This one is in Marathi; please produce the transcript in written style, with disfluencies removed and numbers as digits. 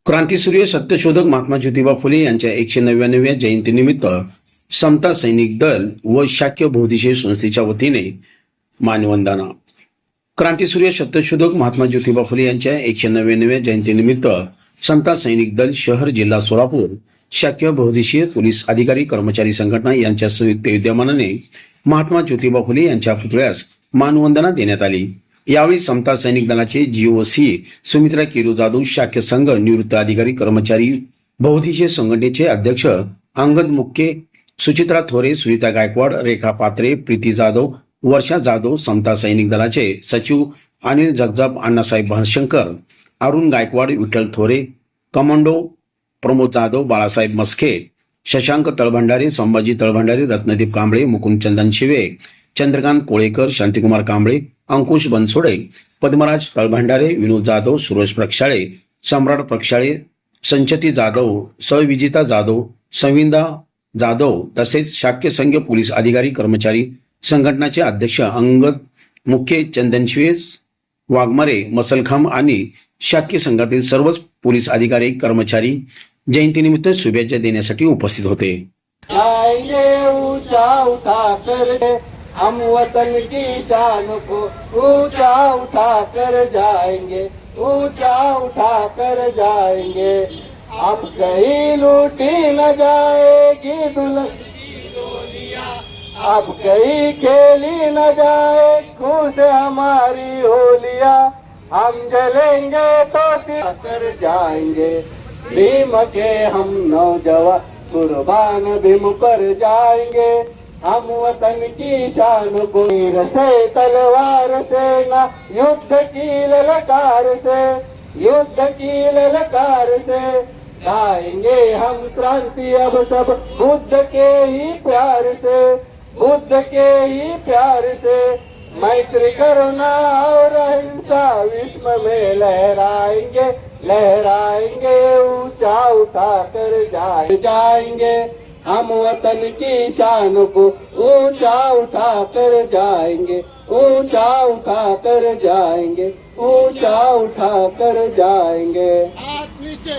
क्रांतीसूर्य सत्यशोधक महात्मा ज्योतिबा फुले यांच्या 199व्या जयंतीनिमित्त समता सैनिक दल व शाक्य बौद्धिशीय संस्थेच्या वतीने मानवंदना। क्रांतीसूर्य सत्यशोधक महात्मा ज्योतिबा फुले यांच्या 199व्या जयंतीनिमित्त समता सैनिक दल शहर जिल्हा सोलापूर शाक्य बौद्धिशीय पोलीस अधिकारी कर्मचारी संघटना यांच्या संयुक्त विद्यमानाने महात्मा ज्योतिबा फुले यांच्या पुतळ्यास मानवंदना देण्यात आली। यावेळी समता सैनिक दलाचे GOC सुमित्रा किरू जाधव, शाक्य संघ निवृत्त अधिकारी कर्मचारी बौद्धिशीय संघटनेचे अध्यक्ष अंगद मुक्के, सुचित्रा थोरे, सुनीता गायकवाड, रेखा पात्रे, प्रीती जाधव, वर्षा जाधव, समता सैनिक दलाचे सचिव अनिल जगजाप, अण्णासाहेब भनशंकर, अरुण गायकवाड, विठ्ठल थोरे, कमांडो प्रमोद जाधव, बाळासाहेब मस्के, शशांक तळभंडारे, संभाजी तळभंडारे, रत्नदीप कांबळे, मुकुंद चंदन शिवे, चंद्रकांत कोळेकर, शांतिकुमार कांबळे, अंकुश बनसोडे, पद्मराज तळभंडारे, विनोद जाधव, सुरेश प्रक्षाळे, सम्राट प्रक्षाळे, संचती जाधव, सविजिता जाधव, संविदा जाधव तसेच शाक्य संघ पोलीस अधिकारी कर्मचारी संघटनाचे अध्यक्ष अंगद मुख्य, चंदनशिवे, वाघमारे, मसलखांब आणि शाक्य संघातील सर्वच पोलीस अधिकारी कर्मचारी जयंतीनिमित्त शुभेच्छा देण्यासाठी उपस्थित होते। हम वतन की शान को ऊंचा उठा कर जाएंगे, ऊंचा उठा कर जाएंगे। अब कहीं लूटी न जाएगी दुल्हनिया, अब कहीं खेली न जाए खून से हमारी होलिया। हम जलेंगे तो कर जाएंगे, भीम के हम नौजवान कुर्बान भीम पर जाएंगे। हम वतन की शान को तीर से तलवार से ना युद्ध की ललकार से, युद्ध की ललकार से गाएंगे हम क्रांति अब सब बुद्ध के ही प्यार से, बुद्ध के ही प्यार से। मैत्री करुणा और अहिंसा विश्व में लहराएंगे, लहराएंगे, ऊंचा उठा कर जाएंगे। हम वतन की शान को ऊंचा उठा कर जाएंगे, ऊंचा उठा कर जाएंगे, ऊंचा उठा कर जाएंगे। हाथ नीचे।